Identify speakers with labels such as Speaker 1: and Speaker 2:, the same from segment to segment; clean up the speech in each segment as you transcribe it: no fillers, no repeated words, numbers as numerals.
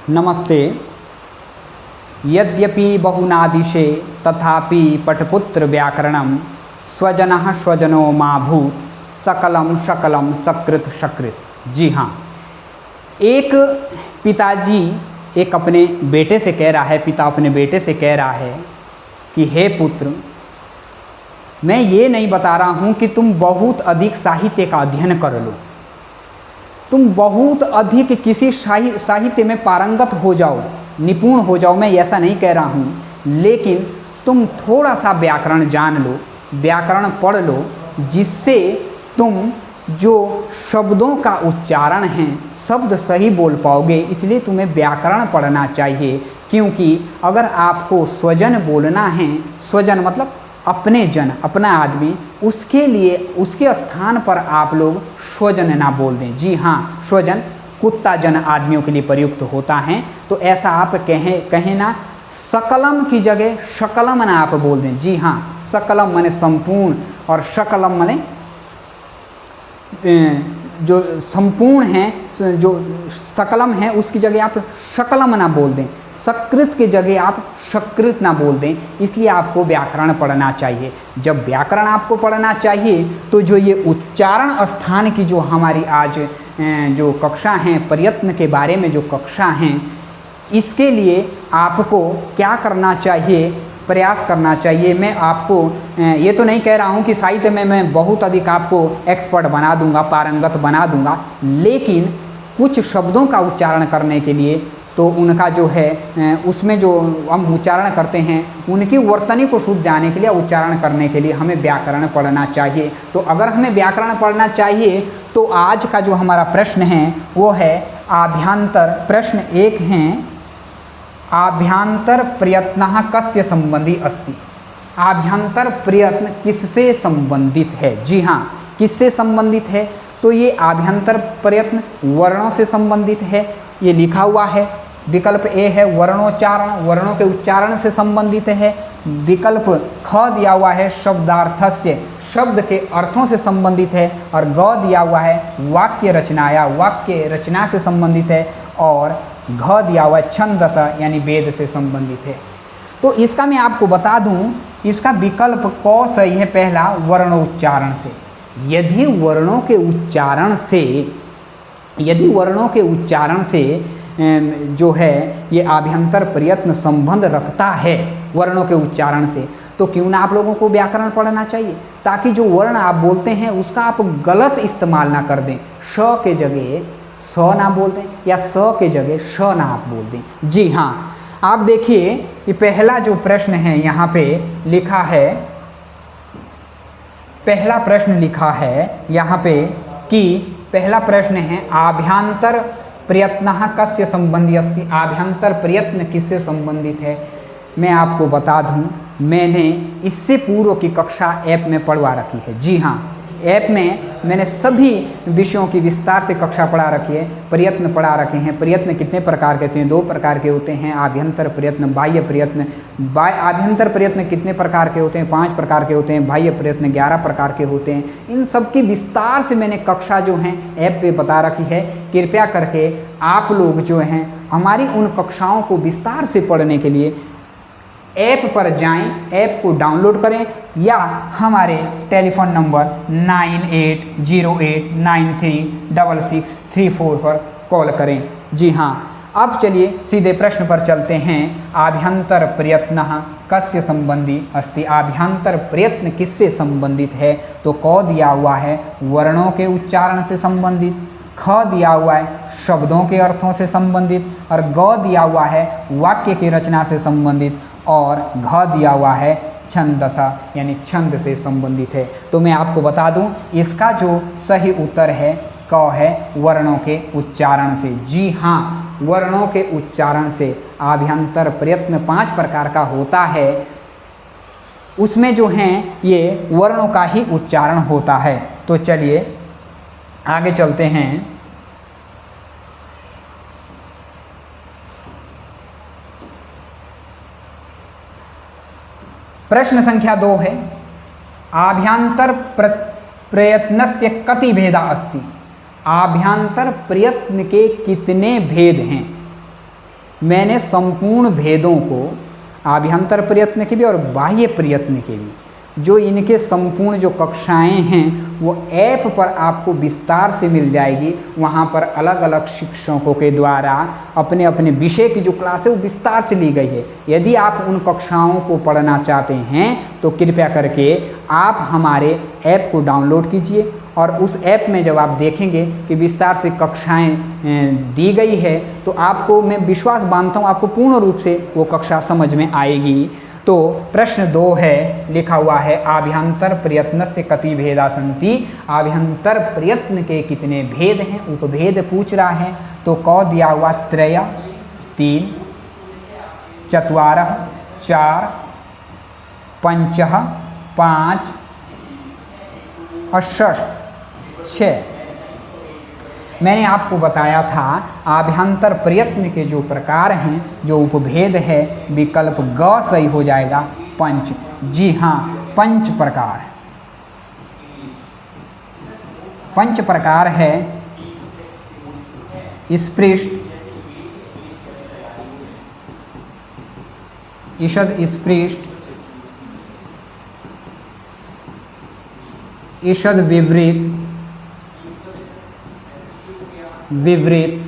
Speaker 1: नमस्ते। यद्यपि बहुनादिशे तथापि पटपुत्र व्याकरणं स्वजनः स्वजनो मा भूत सकलम शकलम सकृत सकृत। जी हाँ, एक पिताजी एक अपने बेटे से कह रहा है, पिता अपने बेटे से कह रहा है कि हे पुत्र, मैं ये नहीं बता रहा हूँ कि तुम बहुत अधिक साहित्य का अध्ययन कर लो, तुम बहुत अधिक किसी साहित्य में पारंगत हो जाओ, निपुण हो जाओ, मैं ऐसा नहीं कह रहा हूँ, लेकिन तुम थोड़ा सा व्याकरण जान लो, व्याकरण पढ़ लो, जिससे तुम जो शब्दों का उच्चारण है शब्द सही बोल पाओगे। इसलिए तुम्हें व्याकरण पढ़ना चाहिए, क्योंकि अगर आपको स्वजन बोलना है, स्वजन मतलब अपने जन, अपना आदमी, उसके लिए उसके स्थान पर आप लोग स्वजन ना बोल दें। जी हाँ, स्वजन कुत्ता जन आदमियों के लिए प्रयुक्त होता है, तो ऐसा आप कहें ना, सकलम की जगह शकलम ना आप बोल दें। जी हाँ, सकलम माने संपूर्ण और शकलम माने जो संपूर्ण है, जो सकलम है उसकी जगह आप शकलम ना बोल दें, सकृत की जगह आप सकृत ना बोल दें। इसलिए आपको व्याकरण पढ़ना चाहिए। जब व्याकरण आपको पढ़ना चाहिए तो जो ये उच्चारण स्थान की जो हमारी आज जो कक्षा हैं, प्रयत्न के बारे में जो कक्षा हैं, इसके लिए आपको क्या करना चाहिए, प्रयास करना चाहिए। मैं आपको ये तो नहीं कह रहा हूँ कि साहित्य में मैं बहुत अधिक आपको एक्सपर्ट बना दूंगा, पारंगत बना दूंगा, लेकिन कुछ शब्दों का उच्चारण करने के लिए तो उनका जो है उसमें जो हम उच्चारण करते हैं उनकी वर्तनी को शुद्ध जाने के लिए, उच्चारण करने के लिए हमें व्याकरण पढ़ना चाहिए। तो अगर हमें व्याकरण पढ़ना चाहिए तो आज का जो हमारा प्रश्न है वो है आभ्यंतर। प्रश्न एक है, आभ्यंतर प्रयत्नः कस्य संबंधी अस्ति। आभ्यंतर प्रयत्न किससे संबंधित है? जी हाँ, किससे संबंधित है? तो ये आभ्यंतर प्रयत्न वर्णों से संबंधित है, ये लिखा हुआ है। विकल्प ए है वर्णोच्चारण, वर्णों के उच्चारण से संबंधित है। विकल्प ख दिया हुआ है शब्दार्थस्य, शब्द के अर्थों से संबंधित है। और ग दिया हुआ है वाक्य रचनाया, वाक्य रचना से संबंधित है। और घ दिया हुआ है छंदस यानी वेद से संबंधित है। तो इसका मैं आपको बता दूं, इसका विकल्प क सही है, पहला वर्णोच्चारण से। यदि वर्णों के उच्चारण से जो है ये आभ्यंतर प्रयत्न संबंध रखता है वर्णों के उच्चारण से, तो क्यों ना आप लोगों को व्याकरण पढ़ना चाहिए, ताकि जो वर्ण आप बोलते हैं उसका आप गलत इस्तेमाल ना कर दें। श के जगह स ना बोल दें या स के जगह श ना आप बोल दें। जी हाँ, आप देखिए ये पहला जो प्रश्न है यहाँ पे लिखा है, पहला प्रश्न लिखा है यहाँ पे कि पहला प्रश्न है आभ्यंतर प्रयत्नः कस्य संबंधी अस्ति। आभ्यंतर प्रयत्न किससे संबंधित है? मैं आपको बता दूं, मैंने इससे पूर्व की कक्षा ऐप में पढ़वा रखी है। जी हाँ, ऐप में मैंने सभी विषयों की विस्तार से कक्षा पढ़ा रखी है, प्रयत्न पढ़ा रखे हैं। प्रयत्न कितने प्रकार के होते हैं? 2 प्रकार के होते हैं, आभ्यंतर प्रयत्न, बाह्य प्रयत्न। आभ्यंतर प्रयत्न कितने प्रकार के होते हैं? 5 प्रकार के होते हैं। बाह्य प्रयत्न 11 प्रकार के होते हैं। इन सब की विस्तार से मैंने कक्षा जो हैं ऐप पे बता रखी है। कृपया करके आप लोग जो हैं हमारी उन कक्षाओं को विस्तार से पढ़ने के लिए ऐप पर जाएं, ऐप को डाउनलोड करें या हमारे टेलीफोन नंबर 9808936634 पर कॉल करें। जी हाँ, अब चलिए सीधे प्रश्न पर चलते हैं। आभ्यंतर प्रयत्नः कस्य संबंधी अस्ति। आभ्यंतर प्रयत्न किससे संबंधित है? तो क दिया हुआ है वर्णों के उच्चारण से संबंधित, ख दिया हुआ है शब्दों के अर्थों से संबंधित, और ग दिया हुआ है वाक्य की रचना से संबंधित, और घ दिया हुआ है छंदसा यानी छंद से संबंधित है। तो मैं आपको बता दूं, इसका जो सही उत्तर है क है वर्णों के उच्चारण से। जी हाँ, वर्णों के उच्चारण से आभ्यंतर प्रयत्न 5 प्रकार का होता है, उसमें जो हैं ये वर्णों का ही उच्चारण होता है। तो चलिए आगे चलते हैं। प्रश्न संख्या 2 है, आभ्यंतर प्रयत्नस्य कति भेदा अस्ति। आभ्यंतर प्रयत्न के कितने भेद हैं? मैंने संपूर्ण भेदों को, आभ्यंतर प्रयत्न के भी और बाह्य प्रयत्न के भी, जो इनके संपूर्ण जो कक्षाएं हैं वो ऐप पर आपको विस्तार से मिल जाएगी। वहाँ पर अलग अलग शिक्षकों के द्वारा अपने अपने विषय की जो क्लास है वो विस्तार से ली गई है। यदि आप उन कक्षाओं को पढ़ना चाहते हैं तो कृपया करके आप हमारे ऐप को डाउनलोड कीजिए, और उस ऐप में जब आप देखेंगे कि विस्तार से कक्षाएं दी गई है तो आपको, मैं विश्वास बांधता हूँ, आपको पूर्ण रूप से वो कक्षा समझ में आएगी। तो प्रश्न 2 है, लिखा हुआ है आभ्यंतर प्रयत्न से कति भेदा सन्ति, आभ्यंतर प्रयत्न के कितने भेद हैं, उपभेद पूछ रहा है। तो क दिया हुआ 3, 3, 4, 4, 5, 5 और 6। मैंने आपको बताया था आभ्यंतर प्रयत्न के जो प्रकार हैं, जो उपभेद है, विकल्प ग सही हो जाएगा, पंच। जी हाँ, पंच प्रकार। पंच प्रकार है स्पृष्ट, ईषद स्पृष्ट, ईषद विवृत, विवृत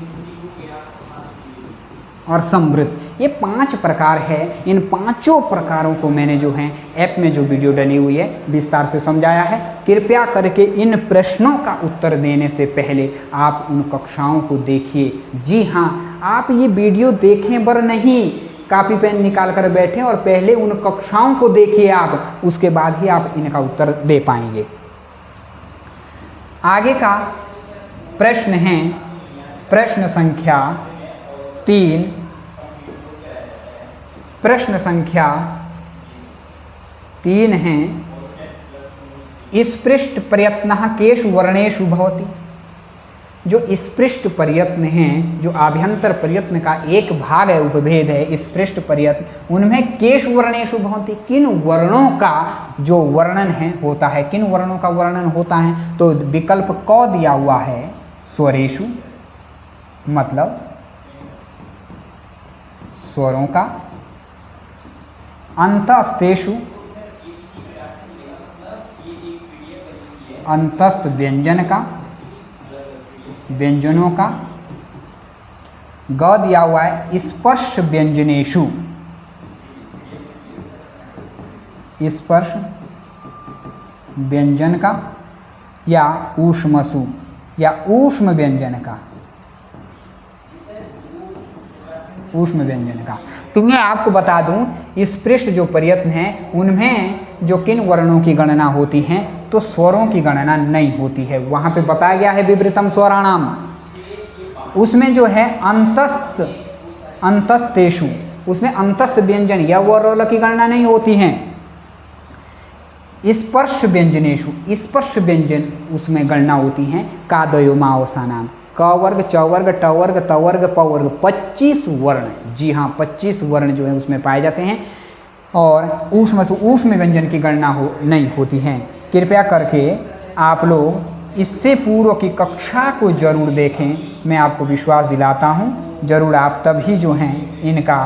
Speaker 1: और संवृत। ये 5 प्रकार है। इन 5 प्रकारों को मैंने जो है ऐप में जो वीडियो डली हुई है विस्तार से समझाया है। कृपया करके इन प्रश्नों का उत्तर देने से पहले आप उन कक्षाओं को देखिए। जी हाँ, आप ये वीडियो देखें बर नहीं, कॉपी पेन निकाल कर बैठें और पहले उन कक्षाओं को देखिए आप, उसके बाद ही आप इनका उत्तर दे पाएंगे। आगे का प्रश्न है प्रश्न संख्या 3। प्रश्न संख्या 3 है स्पृष्ट प्रयत्नः केषु वर्णेषु भवति। जो स्पृष्ट प्रयत्न हैं, जो आभ्यंतर प्रयत्न का एक भाग है, उपभेद है स्पृष्ट प्रयत्न, उनमें केषु वर्णेषु भवति, किन वर्णों का जो वर्णन है होता है, किन वर्णों का वर्णन होता है। तो विकल्प क दिया हुआ है स्वरेषु, मतलब स्वरों का, अंतस्तेषु, अंतस्थ व्यंजन का, व्यंजनों का, ग दिया हुआ है स्पर्श व्यंजनेषु, स्पर्श व्यंजन का, या ऊष्मसु या ऊष्म व्यंजन का, ऊष्म व्यंजन का। तो मैं आपको बता दूं स्पृष्ट जो प्रयत्न हैं उनमें जो किन वर्णों की गणना होती हैं, तो स्वरों की गणना नहीं होती है। वहाँ पे बताया गया है विवृतम स्वराणाम, उसमें जो है अंतस्थ, अंतस्तेषु, उसमें अंतस्थ व्यंजन या वर्ल की गणना नहीं होती हैं। स्पर्श व्यंजनेषु, स्पर्श व्यंजन उसमें गणना होती हैं। कादयो मावसानाम, क वर्ग, च वर्ग, ट वर्ग, त वर्ग, प वर्ग, 25 वर्ण। जी हाँ, 25 वर्ण जो है उसमें पाए जाते हैं। और ऊष्म व्यंजन की गणना नहीं होती है। कृपया करके आप लोग इससे पूर्व की कक्षा को जरूर देखें, मैं आपको विश्वास दिलाता हूँ जरूर आप तभी जो हैं इनका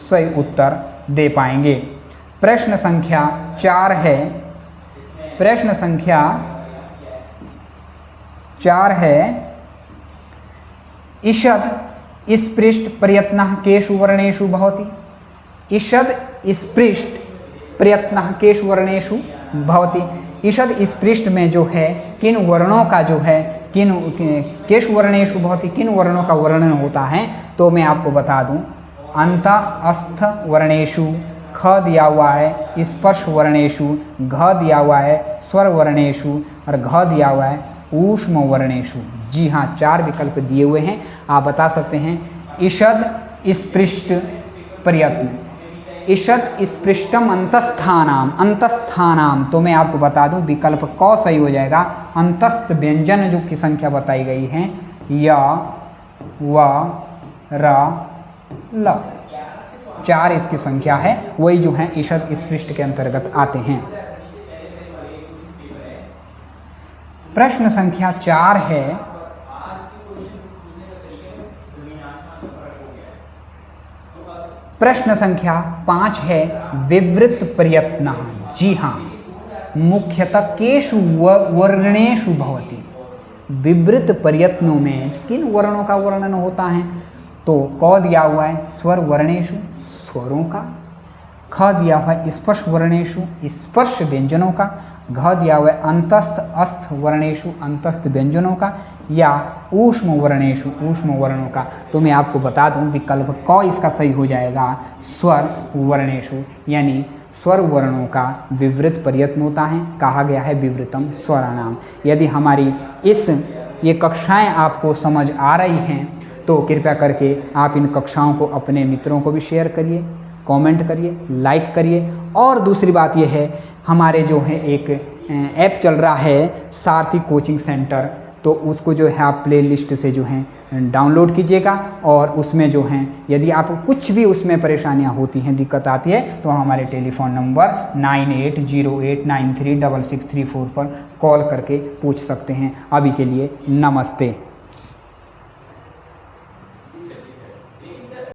Speaker 1: सही उत्तर दे पाएंगे। प्रश्न संख्या 4 है, प्रश्न संख्या 4 है ईषद स्पृष्ट प्रयत्नः केषु वर्णेषु भवति। ईषद स्पृष्ट प्रयत्नः केषु वर्णेषु भवति। ईषद स्पृष्ट में जो है किन वर्णों का जो है केषु वर्णेषु भवति, किन वर्णों का वर्णन होता है। तो मैं आपको बता दूं अंत अस्थ वर्णेषु, ख दिया हुआ है स्पर्श वर्णेषु, घ दिया हुआ है स्वर वर्णेषु और घ दिया हुआ है ऊष्म वर्णेषु। जी हाँ, 4 विकल्प दिए हुए हैं, आप बता सकते हैं। ईषद स्पृष्ट प्रयत्न, ईषद स्पृष्टम अंतस्थानाम, अंतस्थानाम, तो मैं आपको बता दूं विकल्प क सही हो जाएगा। अंतस्थ व्यंजन जो की संख्या बताई गई है य, व, र, ल, 4 इसकी संख्या है, वही जो है ईषद स्पृष्ट के अंतर्गत आते हैं। प्रश्न संख्या 4 है प्रश्न संख्या 5 है विवृत प्रयत्न। जी हाँ, मुख्यतः केषु वर्णेषु भवति। विवृत प्रयत्नों में किन वर्णों का वर्णन होता है? तो क दिया हुआ है स्वर वर्णेषु, स्वरों का। ख दिया हुआ है स्पर्श वर्णेषु, स्पर्श व्यंजनों का। घ दिया हुआ है अंतस्थ अस्थ वर्णेषु, अंतस्थ व्यंजनों का। या ऊष्म वर्णेषु, ऊष्म वर्णों का। तो मैं आपको बता दूं विकल्प क इसका सही हो जाएगा, स्वर वर्णेषु, यानी स्वर वर्णों का विवृत प्रयत्न होता है। कहा गया है विवृतम स्वराणाम। यदि हमारी ये कक्षाएं आपको समझ आ रही हैं तो कृपया करके आप इन कक्षाओं को अपने मित्रों को भी शेयर करिए, कमेंट करिए, लाइक करिए। और दूसरी बात यह है, हमारे जो है एक ऐप चल रहा है सारथी कोचिंग सेंटर, तो उसको जो है आप प्ले लिस्ट से जो है डाउनलोड कीजिएगा। और उसमें जो हैं यदि आपको कुछ भी उसमें परेशानियां होती हैं, दिक्कत आती है, तो हमारे टेलीफोन नंबर 9808936634 पर कॉल करके पूछ सकते हैं। अभी के लिए नमस्ते।